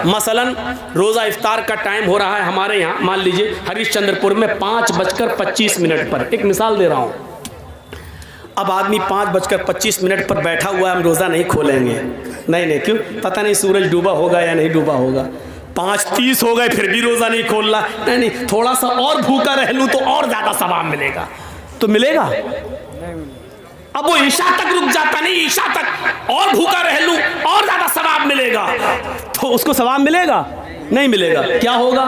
मसलन रोज़ा इफ्तार का टाइम हो रहा है हमारे यहाँ, मान लीजिए हरिश्चंद्रपुर में 5:25 पर, एक मिसाल दे रहा हूँ। अब आदमी 5:25 पर बैठा हुआ है, हम रोज़ा नहीं खोलेंगे, नहीं, क्यों? पता नहीं सूरज डूबा होगा या नहीं डूबा होगा। 5:30 हो गए फिर भी रोज़ा नहीं खोलना, नहीं, थोड़ा सा और भूखा रह लूँ तो और ज़्यादा सवाब मिलेगा, तो मिलेगा? अब वो ईशा तक रुक जाता, नहीं ईशा तक और भूखा रह लूँ और ज़्यादा सवाब मिलेगा, तो उसको सवाब मिलेगा? नहीं मिलेगा। क्या होगा?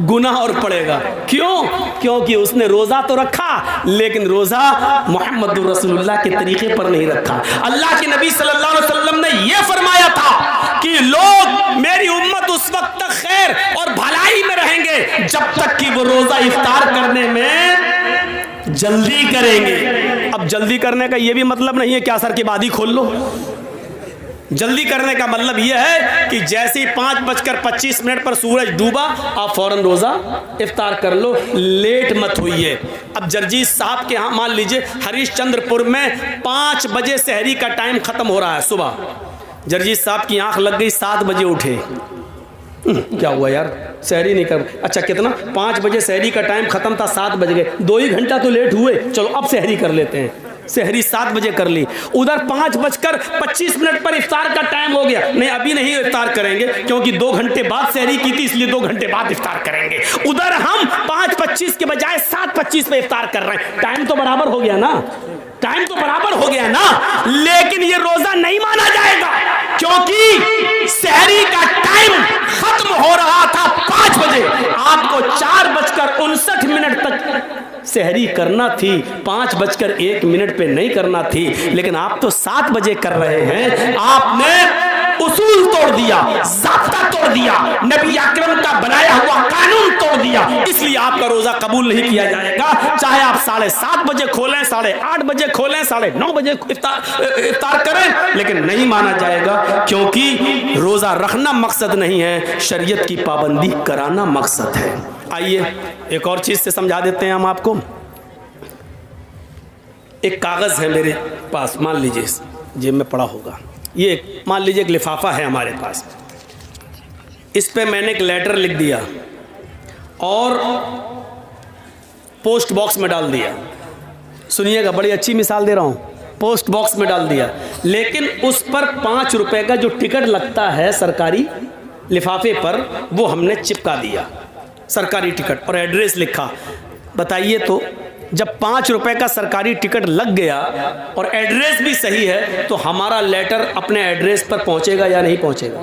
गुनाह और पड़ेगा। क्यों? क्योंकि उसने रोज़ा तो रखा लेकिन रोज़ा मोहम्मद रसूलुल्लाह के तरीके पर नहीं रखा। अल्लाह के नबी सल्लल्लाहु अलैहि वसल्लम ने यह फरमाया था कि लोग, मेरी उम्मत उस वक्त तक खैर और भलाई में रहेंगे जब तक कि वो रोज़ा इफ्तार करने में जल्दी करेंगे। अब जल्दी करने का यह भी मतलब नहीं है कि असर के बाद ही खोल लो। जल्दी करने का मतलब यह है कि जैसे ही 5:25 पर सूरज डूबा आप फौरन रोज़ा इफ्तार कर लो, लेट मत होइए। अब जर्जीस साहब के यहाँ मान लीजिए हरिश्चंद्रपुर में 5 बजे सहरी का टाइम ख़त्म हो रहा है सुबह। जर्जीस साहब की आंख लग गई, 7 बजे उठे। क्या हुआ यार, सहरी नहीं कर, अच्छा कितना, 5 बजे सहरी का टाइम ख़त्म था, 7 बज गए, 2 ही घंटा तो लेट हुए, चलो अब सहरी कर लेते हैं। सहरी 7 बजे कर ली, उधर 5:25 पर इफ्तार का टाइम हो गया, नहीं अभी नहीं इफ्तार करेंगे क्योंकि 2 घंटे बाद सहरी की थी इसलिए 2 घंटे बाद इफ्तार करेंगे। उधर हम 5:25 के बजाय 7:25 पे इफ्तार कर रहे हैं। टाइम तो बराबर हो गया ना, टाइम तो बराबर हो गया ना, लेकिन ये रोजा नहीं माना जाएगा क्योंकि सहरी का टाइम खत्म हो रहा था 5 बजे, आपको 4:59 तक सहरी करना थी, 5:01 पे नहीं करना थी, लेकिन आप तो 7 बजे कर रहे हैं। आपने उसूल तोड़ दिया, ज़ाब्ता तोड़ दिया, नबी अकरम का बनाया हुआ कानून तोड़ दिया, इसलिए आपका रोजा कबूल नहीं किया जाएगा। चाहे आप 7:30 बजे खोलें, 8:30 बजे खोलें, 9:30 बजे इफ्तार करें, लेकिन नहीं माना जाएगा क्योंकि रोजा रखना मकसद नहीं है, शरीयत की पाबंदी कराना मकसद है। आइए एक और चीज से समझा देते हैं हम आपको। एक कागज है मेरे पास, मान लीजिए जेब में पड़ा होगा, ये मान लीजिए एक लिफाफा है हमारे पास, इस पे मैंने एक लेटर लिख दिया और पोस्ट बॉक्स में डाल दिया। सुनिएगा, बड़ी अच्छी मिसाल दे रहा हूँ, पोस्ट बॉक्स में डाल दिया, लेकिन उस पर 5 रुपए का जो टिकट लगता है सरकारी लिफाफे पर, वो हमने चिपका दिया, सरकारी टिकट, और एड्रेस लिखा। बताइए तो जब 5 रुपए का सरकारी टिकट लग गया और एड्रेस भी सही है तो हमारा लेटर अपने एड्रेस पर पहुंचेगा या नहीं पहुंचेगा?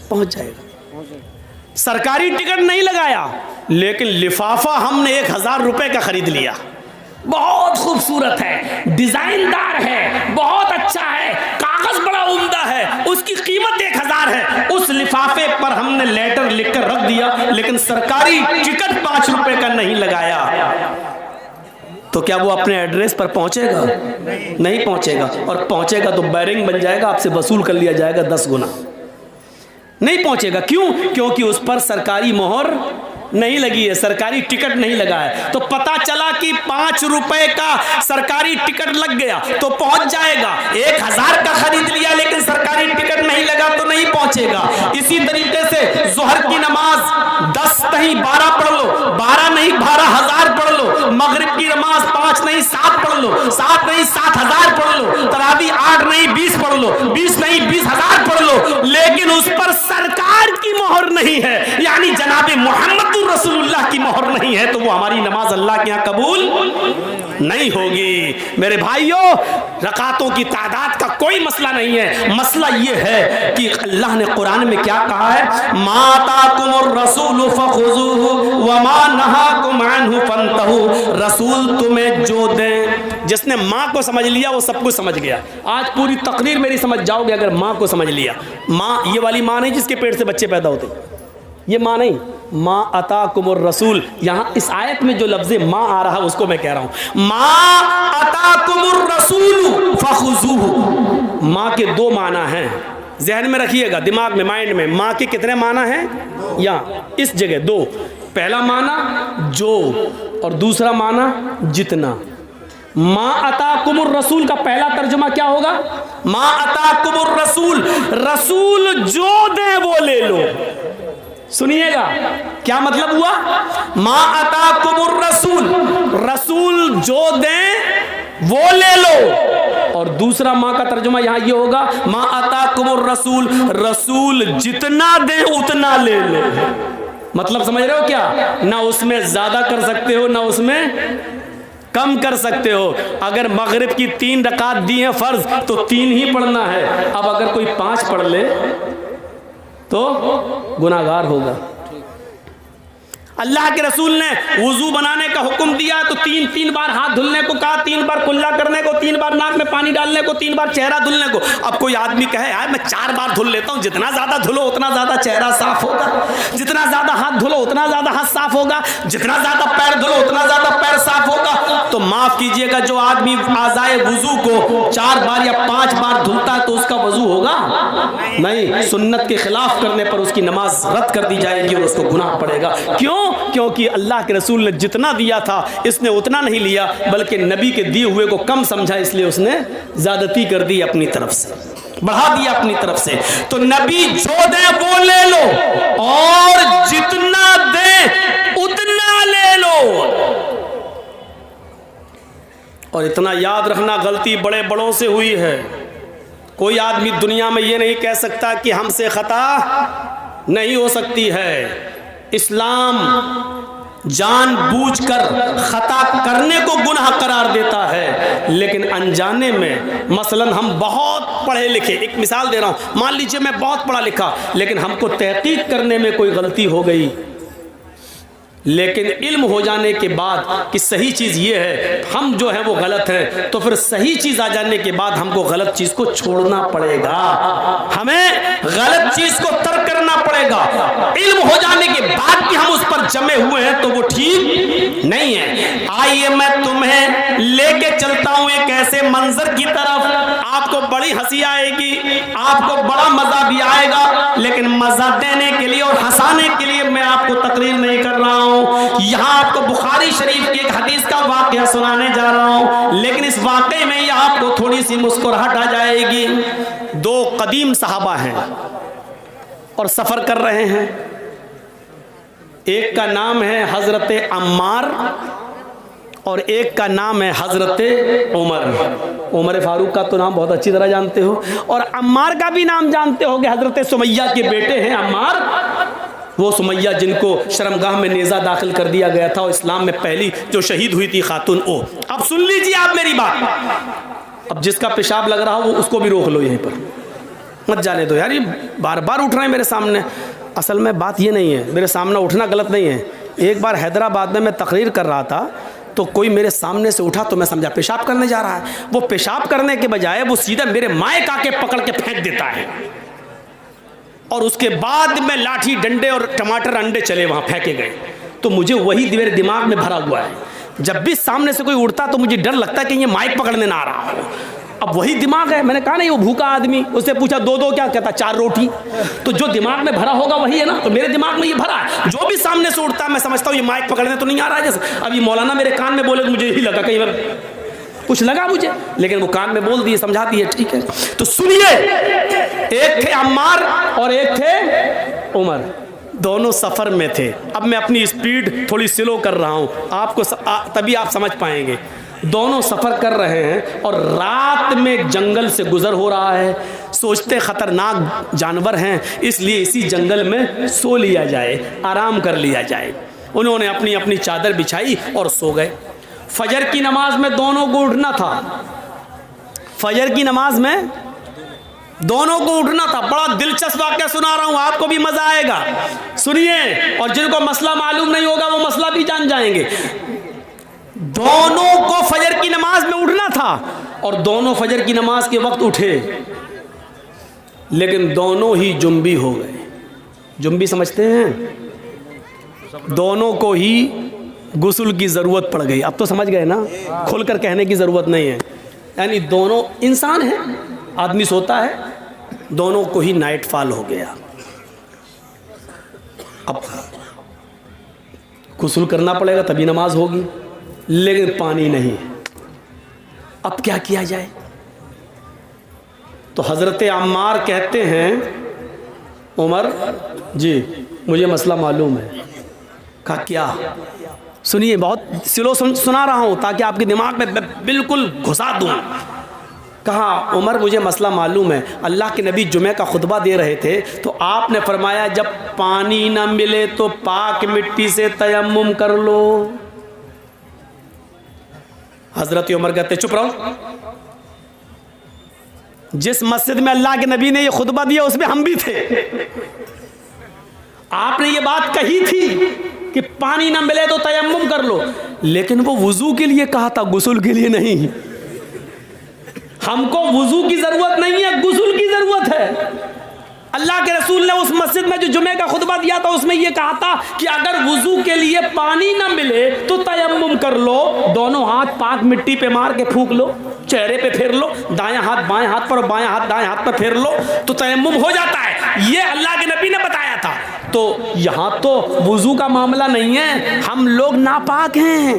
पहुंच जाएगा। सरकारी टिकट नहीं लगाया लेकिन लिफाफा हमने 1000 रुपए का खरीद लिया, बहुत खूबसूरत है, डिजाइनदार है, बहुत अच्छा है, कागज बड़ा उम्दा है, उसकी कीमत 1000 है, उस लिफाफे पर हमने लेटर लिखकर रख दिया लेकिन सरकारी टिकट 5 रुपए का नहीं लगाया, तो क्या वो अपने एड्रेस पर पहुंचेगा? नहीं पहुंचेगा, और पहुंचेगा तो बैरिंग बन जाएगा, आपसे वसूल कर लिया जाएगा 10 गुना। नहीं पहुंचेगा, क्यों? क्योंकि उस पर सरकारी मोहर नहीं लगी है, सरकारी टिकट नहीं लगा है। तो पता चला कि 5 रुपए का सरकारी टिकट लग गया तो पहुंच जाएगा, 1000 का खरीद लिया लेकिन सरकारी टिकट नहीं लगा तो नहीं पहुंचेगा। इसी तरीके से जोहर की नमाज 10 नहीं 12 पढ़ लो, 12 नहीं 12,000 पढ़ लो, मगरिब की नमाज 5 नहीं 7 पढ़ लो, 7 नहीं 7,000 पढ़ लो, तरावी 8 नहीं 20 पढ़ लो, 20 नहीं 20,000 पढ़ लो, लेकिन उस पर सरकार की मोहर नहीं है, यानी जनाबे मोहम्मद रसूलुल्लाह की मोहर नहीं है, तो वो हमारी नमाज अल्लाह के यहाँ कबूल नहीं होगी। मेरे भाइयों, रकातों की तादाद का कोई मसला नहीं है, मसला ये है कि अल्लाह ने कुरान में क्या कहा है, माताकुमुर रसूल फखुज़ूहु व मा नहाकुम अन्हु फंतहु। रसूल तुम्हें जो दें, जिसने माँ को समझ लिया वो सब कुछ समझ गया। आज पूरी तकरीर मेरी समझ जाओगे अगर माँ को समझ लिया। माँ ये वाली माँ नहीं जिसके पेट से बच्चे पैदा होते, ये माँ नहीं, माँ अताकुमुर रसूल। यहाँ इस आयत में जो लफ्ज़ माँ आ रहा है उसको मैं कह रहा हूँ, माँ अताकुमुर रसूल फखुज़ूहु। माँ के 2 माना हैं, जहन में रखिएगा, दिमाग में, माइंड में। माँ के कितने माना हैं? यहाँ इस जगह 2। पहला माना जो, और दूसरा माना जितना। मा अताकुमुर रसूल का पहला तर्जुमा क्या होगा? मा अताकुमुर रसूल, रसूल जो दे वो ले लो। सुनिएगा क्या मतलब हुआ? मा अताकुमुर रसूल, रसूल जो दे वो ले लो। और दूसरा माँ का तर्जुमा यहां ये होगा, मा अताकुमुर रसूल, रसूल जितना दे उतना ले लो। मतलब समझ रहे हो क्या? ना उसमें ज्यादा कर सकते हो ना उसमें कम कर सकते हो। अगर मगरिब की 3 रकात दी है फर्ज तो 3 ही पढ़ना है। अब अगर कोई 5 पढ़ ले तो गुनाहगार होगा। अल्लाह के रसूल ने वुजू बनाने का हुक्म दिया तो 3 बार हाथ धुलने को कहा, 3 बार कुल्ला करने को, 3 बार नाक में पानी डालने को, 3 बार चेहरा धुलने को। अब कोई आदमी कहे यार मैं 4 बार धुल लेता हूं, जितना ज्यादा धुलो उतना ज्यादा चेहरा साफ होगा, जितना ज्यादा हाथ धुलो उतना ज्यादा हाथ साफ होगा, जितना ज्यादा पैर धुलो उतना ज्यादा पैर साफ होगा। तो माफ कीजिएगा, जो आदमी आज़ाए वुजू को 4 बार या 5 बार धुलता है तो उसका वजू होगा नहीं। सुन्नत के खिलाफ करने पर उसकी नमाज रद्द कर दी जाएगी और उसको गुनाह पड़ेगा। क्यों? क्योंकि अल्लाह के रसूल ने जितना दिया था इसने उतना नहीं लिया, बल्कि नबी के दिए हुए को कम समझा, इसलिए उसने ज्यादती कर दी, अपनी तरफ से बढ़ा दिया अपनी तरफ से। तो नबी जो दे वो ले लो और जितना दे उतना ले लो। और इतना याद रखना, गलती बड़े बड़ों से हुई है। कोई आदमी दुनिया में ये नहीं कह सकता कि हमसे खता नहीं हो सकती है। इस्लाम जानबूझकर खता करने को गुनाह करार देता है, लेकिन अनजाने में, मसलन हम बहुत पढ़े लिखे, एक मिसाल दे रहा हूं, मान लीजिए मैं बहुत पढ़ा लिखा लेकिन हमको तहकीक करने में कोई गलती हो गई, लेकिन इल्म हो जाने के बाद कि सही चीज़ ये है, हम जो है वो गलत है, तो फिर सही चीज़ आ जाने के बाद हमको गलत चीज़ को छोड़ना पड़ेगा, हमें गलत चीज़ को तर्क करना पड़ेगा। इल्म हो जाने के बाद कि हम उस पर जमे हुए हैं तो वो ठीक नहीं है। आइए मैं तुम्हें लेके चलता हूं एक ऐसे मंजर की तरफ, आपको बड़ी हंसी आएगी, आपको बड़ा मजा भी आएगा, लेकिन मजा देने के लिए और हंसाने के लिए मैं आपको तकरीर नहीं कर रहा हूं। यहां आपको बुखारी शरीफ की एक हदीस का वाकया सुनाने जा रहा हूं, लेकिन इस वाकये में ही आपको थोड़ी सी मुस्कुराहट आ जाएगी। 2 कदीम सहाबा हैं और सफर कर रहे हैं। एक का नाम है हजरत अम्मार और एक का नाम है हजरत उमर। उमर फारूक का तो नाम बहुत अच्छी तरह जानते हो, और अम्मार का भी नाम जानते होगे, हजरत सुमैया के बेटे हैं अम्मार। वो सुमैया जिनको शर्मगाह में नेज़ा दाखिल कर दिया गया था और इस्लाम में पहली जो शहीद हुई थी खातून वो। अब सुन लीजिए आप मेरी बात। अब जिसका पेशाब लग रहा हो वो उसको भी रोक लो, यहीं पर मत जाने दो यार, ये बार बार उठ रहे हैं मेरे सामने। असल में बात ये नहीं है, मेरे सामने उठना गलत नहीं है। एक बार हैदराबाद में मैं तकरीर कर रहा था तो कोई मेरे सामने से उठा तो मैं समझा पेशाब करने जा रहा है। वो पेशाब करने के बजाय वो सीधा मेरे माइक आके पकड़ के फेंक देता है, और उसके बाद में लाठी डंडे और टमाटर अंडे चले वहाँ फेंके गए। तो मुझे वही मेरे दिमाग में भरा हुआ है, जब भी सामने से कोई उड़ता तो मुझे डर लगता है कि ये माइक पकड़ने ना आ रहा हो। अब वही दिमाग है। मैंने कहा नहीं, वो भूखा आदमी, उससे पूछा 2 क्या कहता 4 रोटी। तो जो दिमाग में भरा होगा वही है ना, तो मेरे दिमाग में ये भरा है। जो भी सामने से उड़ता है मैं समझता हूँ ये माइक पकड़ने तो नहीं आ रहा है। जैसे अभी मौलाना मेरे कान में बोले तो मुझे यही लगा, कहीं कुछ लगा मुझे, लेकिन वो कान में बोल दिए, समझा दिए, ठीक है। तो सुनिए, एक थे अम्मार और एक थे उमर, दोनों सफर में थे। अब मैं अपनी स्पीड थोड़ी स्लो कर रहा हूं, आपको तभी आप समझ पाएंगे। दोनों सफर कर रहे हैं और रात में जंगल से गुजर हो रहा है। सोचते खतरनाक जानवर हैं, इसलिए इसी जंगल में सो लिया जाए, आराम कर लिया जाए। उन्होंने अपनी अपनी चादर बिछाई और सो गए। फजर की नमाज में दोनों को उठना था, फजर की नमाज में दोनों को उठना था। बड़ा दिलचस्प वाक़या सुना रहा हूं, आपको भी मजा आएगा, सुनिए। और जिनको मसला मालूम नहीं होगा वो मसला भी जान जाएंगे। दोनों को फजर की नमाज में उठना था और दोनों फजर की नमाज के वक्त उठे, लेकिन दोनों ही जुम्बी हो गए। जुम्बी समझते हैं? दोनों को ही गुस्ल की ज़रूरत पड़ गई। अब तो समझ गए ना, खुलकर कहने की ज़रूरत नहीं है। यानी दोनों इंसान हैं, आदमी सोता है, दोनों को ही नाइट फॉल हो गया। अब गुस्ल करना पड़ेगा तभी नमाज होगी, लेकिन पानी नहीं है। अब क्या किया जाए? तो हज़रत अम्मार कहते हैं, उमर जी मुझे मसला मालूम है। कहा क्या? सुनिए, बहुत स्लो सुना रहा हूँ ताकि आपके दिमाग में बिल्कुल घुसा दूँ। कहा उमर मुझे मसला मालूम है, अल्लाह के नबी जुमे का खुतबा दे रहे थे तो आपने फरमाया जब पानी ना मिले तो पाक मिट्टी से तयम्मुम कर लो। हजरत उमर कहते चुप रहो, जिस मस्जिद में अल्लाह के नबी ने ये खुतबा दिया उसमें हम भी थे। आपने ये बात कही थी कि पानी ना मिले तो तयम्मुम कर लो, लेकिन वो वुजू के लिए कहा था, गुस्ल के लिए नहीं। हमको वुजू की जरूरत नहीं है, गुस्ल की जरूरत है। अल्लाह के रसूल ने उस मस्जिद में जो जुमे का खुतबा दिया था उसमें यह कहा था कि अगर वुजू के लिए पानी ना मिले तो तयम्मुम कर लो, दोनों हाथ पाक मिट्टी पे मार के फूंक लो, चेहरे पे फेर लो, दायां हाथ बाएं हाथ पर और बायां हाथ दाएं हाथ पर फेर लो तो तयम्मुम हो जाता है। ये अल्लाह के नबी ने बताया था। तो यहाँ तो वुजू का मामला नहीं है, हम लोग नापाक हैं,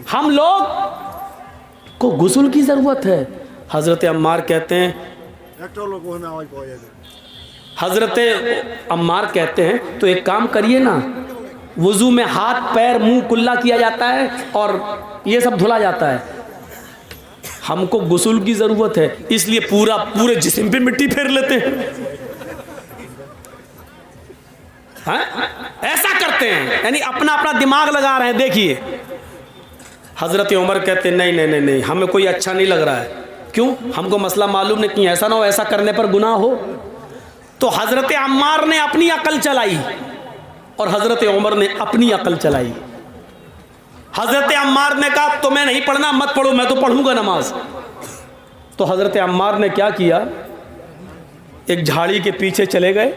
हम लोग को गुस्ल की जरूरत है। हजरत अम्मार कहते हैं, हजरत अम्मार कहते हैं तो एक काम करिए ना, वुजू में हाथ पैर मुंह कुल्ला किया जाता है और ये सब धुला जाता है, हमको गुस्ल की जरूरत है, इसलिए पूरे जिस्म पे मिट्टी फेर लेते हैं। हाँ? ऐसा करते हैं, यानी अपना अपना दिमाग लगा रहे हैं। देखिए हजरत उमर कहते हैं नहीं नहीं नहीं नहीं, हमें कोई अच्छा नहीं लग रहा है। क्यों? हमको मसला मालूम नहीं, कि ऐसा ना हो ऐसा करने पर गुनाह हो। तो हजरत अम्मार ने अपनी अकल चलाई और हजरत उमर ने अपनी अकल चलाई। हजरत अम्मार ने कहा तुम्हें नहीं पढ़ना मत पढ़ो, मैं तो पढ़ूंगा नमाज। तो हजरत अम्मार ने क्या किया, एक झाड़ी के पीछे चले गए,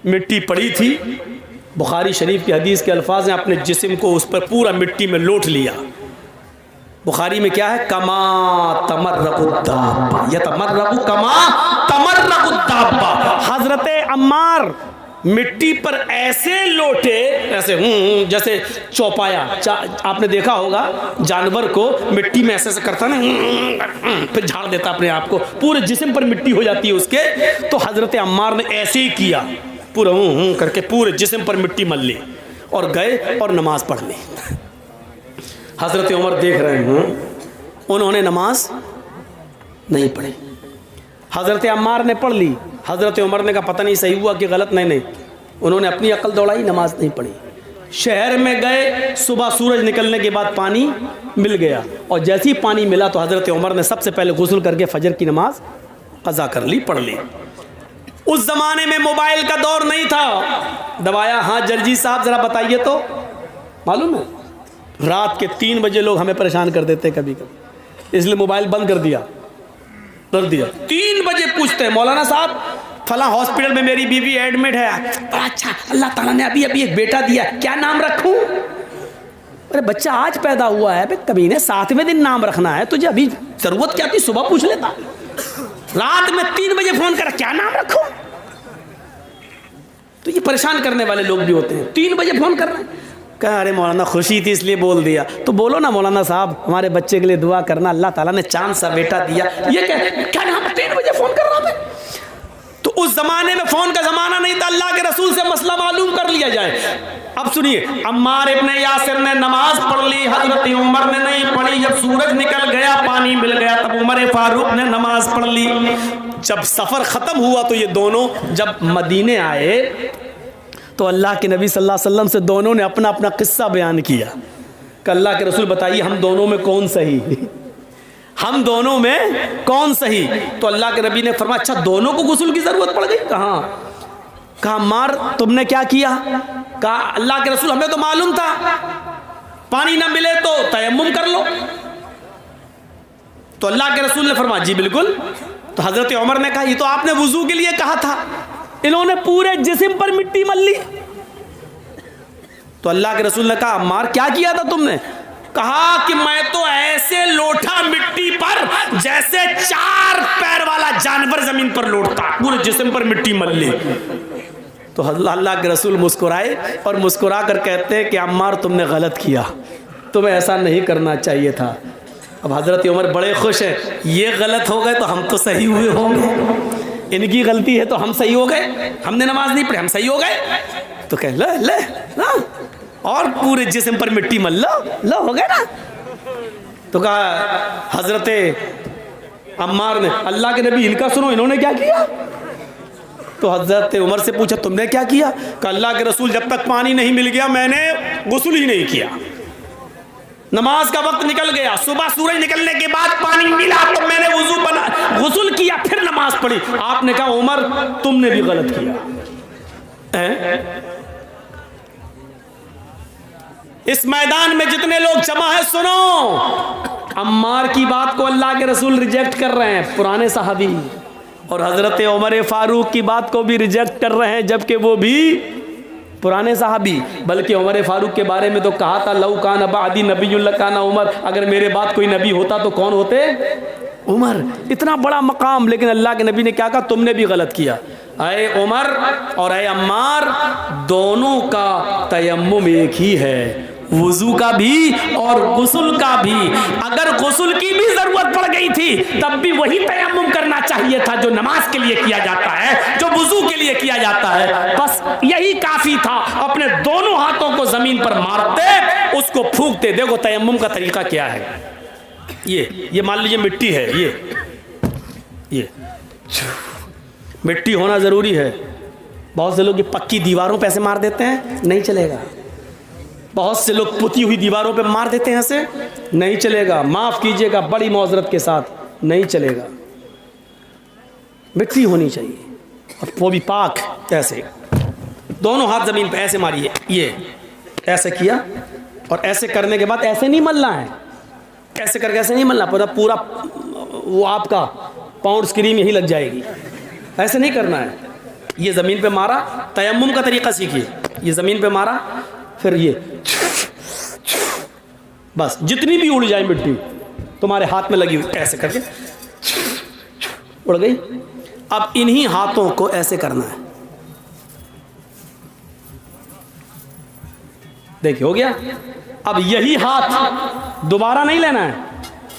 मिट्टी पड़ी थी, बुखारी शरीफ की हदीस के अल्फाज हैं, अपने जिस्म को उस पर पूरा मिट्टी में लोट लिया। बुखारी में क्या है, कमा तमर्रकुद्दाब्बा, यतमर्रकु कमा तमर्रकुद्दाब्बा। हजरत अम्मार मिट्टी पर ऐसे लोटे, ऐसे जैसे चौपाया, आपने देखा होगा जानवर को मिट्टी में ऐसे ऐसे करता ना, फिर झाड़ देता अपने आप को, पूरे जिस्म पर मिट्टी हो जाती है उसके। तो हजरत अम्मार ने ऐसे ही किया, पूरा करके पूरे जिस्म पर मिट्टी मल ली और गए और नमाज पढ़ ली। हजरत उमर देख रहे हैं, उन्होंने नमाज नहीं पढ़ी, हजरत अम्मार ने पढ़ ली। हजरत उमर ने कहा पता नहीं सही हुआ कि गलत, नहीं, उन्होंने अपनी अकल दौड़ाई, नमाज नहीं पढ़ी। शहर में गए, सुबह सूरज निकलने के बाद पानी मिल गया और जैसे ही पानी मिला तो हजरत उमर ने सबसे पहले गुस्ल करके फजर की नमाज कज़ा कर ली, पढ़ ली। उस जमाने में मोबाइल का दौर नहीं था। दबाया, हाँ जलजी साहब जरा बताइए तो, मालूम है रात के 3 बजे लोग हमें परेशान कर देते कभी कभी, इसलिए मोबाइल बंद कर दिया। 3 बजे पूछते हैं, मौलाना साहब फला हॉस्पिटल में मेरी बीवी एडमिट है। अच्छा, अल्लाह ताला ने अभी अभी एक बेटा दिया, क्या नाम रखूं? अरे बच्चा आज पैदा हुआ है, कभी ने 7वें दिन नाम रखना है, तुझे अभी जरूरत क्या थी, सुबह पूछ लेता। रात में 3 बजे फोन कर, क्या नाम रखूं? तो ये परेशान करने वाले लोग भी होते हैं, 3 बजे फोन कर रहे हैं। कहा अरे मौलाना खुशी थी इसलिए बोल दिया। तो बोलो ना मौलाना साहब हमारे बच्चे के लिए दुआ करना, अल्लाह ताला ने चांद सा बेटा दिया। ये क्या नाम, 3 बजे फोन कर रहा था। तो उस जमाने में फोन का जमाना नहीं था, अल्लाह के रसूल से मसला मालूम कर लिया जाए। अब सुनिए, अम्मार इब्ने यासिर ने नमाज पढ़ ली, हजरत उमर ने नहीं पढ़ी। जब सूरज निकल गया, पानी मिल गया, तब उमर फारूक ने नमाज पढ़ ली। जब सफर खत्म हुआ तो ये दोनों जब मदीने आए तो अल्लाह के नबी सल्लल्लाहु अलैहि वसल्लम से दोनों ने अपना अपना किस्सा बयान किया कि अल्लाह के रसूल बताइए हम दोनों में कौन सही, हम दोनों में कौन सही? तो अल्लाह के नबी ने फरमाया अच्छा दोनों को गुस्ल की जरूरत पड़ गई। कहा मार तुमने क्या किया? कहा अल्लाह के रसूल हमें तो मालूम था पानी ना मिले तो तयम्मुम कर लो। तो अल्लाह के रसूल ने फरमाया जी बिल्कुल। तो हजरत उमर ने कहा ये तो आपने वुजू के लिए कहा था, इन्होंने पूरे जिस्म पर मिट्टी मल ली। तो अल्लाह के रसूल ने कहा अम्मार क्या किया था तुमने? कहा कि मैं तो ऐसे लोटा मिट्टी पर जैसे 4 पैर वाला जानवर जमीन पर लोटता, पूरे जिस्म पर मिट्टी मल ली। तो अल्लाह के रसूल मुस्कुराए और मुस्कुरा कर कहते हैं कि अम्मार तुमने गलत किया, तुम्हें ऐसा नहीं करना चाहिए था। अब हजरत उमर बड़े खुश हैं, ये गलत हो गए तो हम तो सही हुए होंगे, इनकी गलती है तो हम सही हो गए, हमने नमाज नहीं पढ़ी हम सही हो गए। तो कह ले ले ना, और पूरे जिस्म पर मिट्टी मल लो हो गए ना। तो कहा हजरत अम्मार ने, अल्लाह के नबी इनका सुनो, इन्होंने क्या किया? तो हजरत उमर से पूछा तुमने क्या किया? कहा अल्लाह के रसूल जब तक पानी नहीं मिल गया मैंने गुस्ल ही नहीं किया। नमाज का वक्त निकल गया, सुबह सूरज निकलने के बाद पानी मिला तो मैंने वुजू बना गुस्ल किया, फिर नमाज पढ़ी। आपने कहा उमर तुमने भी गलत किया। इस मैदान में जितने लोग जमा है सुनो, अम्मार की बात को अल्लाह के रसूल रिजेक्ट कर रहे हैं, पुराने सहाबी, और हजरत उमर फारूक की बात को भी रिजेक्ट कर रहे हैं, जबकि वो भी पुराने साहबी। बल्कि उमर फारूक के बारे में तो कहा था लौ कान बादी नबीयुल्ला काना उमर, अगर मेरे बाद कोई नबी होता तो कौन होते? उमर। इतना बड़ा मकाम, लेकिन अल्लाह के नबी ने क्या कहा? तुमने भी गलत किया। अय उमर और अय अम्मार, दोनों का तयम्मुम एक ही है, वुजू का भी और गुस्ल का भी। अगर गुस्ल की भी जरूरत पड़ गई थी तब भी वही तयम्मुम करना चाहिए था जो नमाज के लिए किया जाता है, जो वुजू के लिए किया जाता है। बस यही काफी था। अपने दोनों हाथों को जमीन पर मारते, उसको फूंकते। देखो तयम्मुम का तरीका क्या है। ये मान लीजिए मिट्टी है, ये मिट्टी होना जरूरी है। बहुत से लोग ये पक्की दीवारों पे ऐसे मार देते हैं, नहीं चलेगा। बहुत से लोग पुती हुई दीवारों पे मार देते हैं ऐसे, नहीं चलेगा। माफ कीजिएगा, बड़ी मौजरत के साथ, नहीं चलेगा। मिट्टी होनी चाहिए, और वो भी पाक। ऐसे दोनों हाथ जमीन पे ऐसे मारिए, ये ऐसे किया, और ऐसे करने के बाद ऐसे नहीं मलना है, ऐसे करके ऐसे नहीं मलना, पूरा वो आपका पाउंड क्रीम यही लग जाएगी। ऐसे नहीं करना है। ये ज़मीन पे मारा, तयम्मुम का तरीका सीखिए। ये ज़मीन पे मारा, फिर ये बस जितनी भी उड़ जाए मिट्टी तुम्हारे हाथ में लगी हुई, ऐसे करके उड़ गई। अब इन्हीं हाथों को ऐसे करना है। देखिए हो गया। अब यही हाथ दोबारा नहीं लेना है,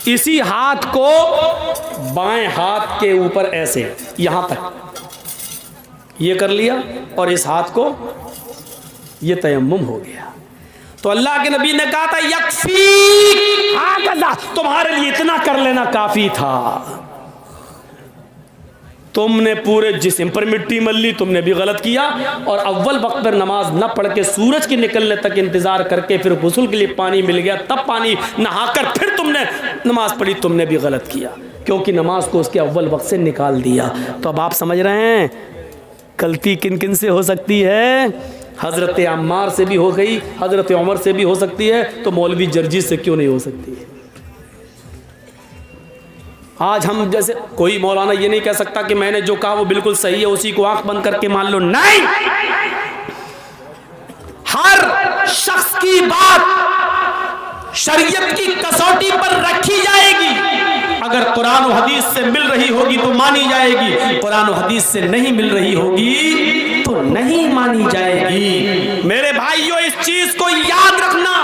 इसी हाथ को बाएं हाथ के ऊपर ऐसे यहां तक ये कर लिया, और इस हाथ को ये तयम्मुम हो गया। तो अल्लाह के नबी ने कहा था यकफी हाकज़ा, तुम्हारे लिए इतना कर लेना काफी था। तुमने पूरे जिस्म पर मिट्टी मल ली, तुमने भी गलत किया। और अव्वल वक्त पर नमाज न पढ़ के सूरज के निकलने तक इंतजार करके फिर गुस्ल के लिए पानी मिल गया, तब पानी नहाकर फिर तुमने नमाज पढ़ी, तुमने भी गलत किया, क्योंकि नमाज को उसके अव्वल वक्त से निकाल दिया। तो अब आप समझ रहे हैं गलती किन किन से हो सकती है। हज़रत अम्मार से भी हो गई, हज़रत उमर से भी हो सकती है, तो मौलवी जर्जी से क्यों नहीं हो सकती है? आज हम जैसे कोई मौलाना ये नहीं कह सकता कि मैंने जो कहा वो बिल्कुल सही है, उसी को आंख बंद करके मान लो। नहीं, हर शख्स की बात शरीयत की कसौटी पर रखी जाएगी। अगर कुरान और हदीस से मिल रही होगी तो मानी जाएगी, कुरान और हदीस से नहीं मिल रही होगी तो नहीं मानी जाएगी। मेरे भाइयों, इस चीज को याद रखना।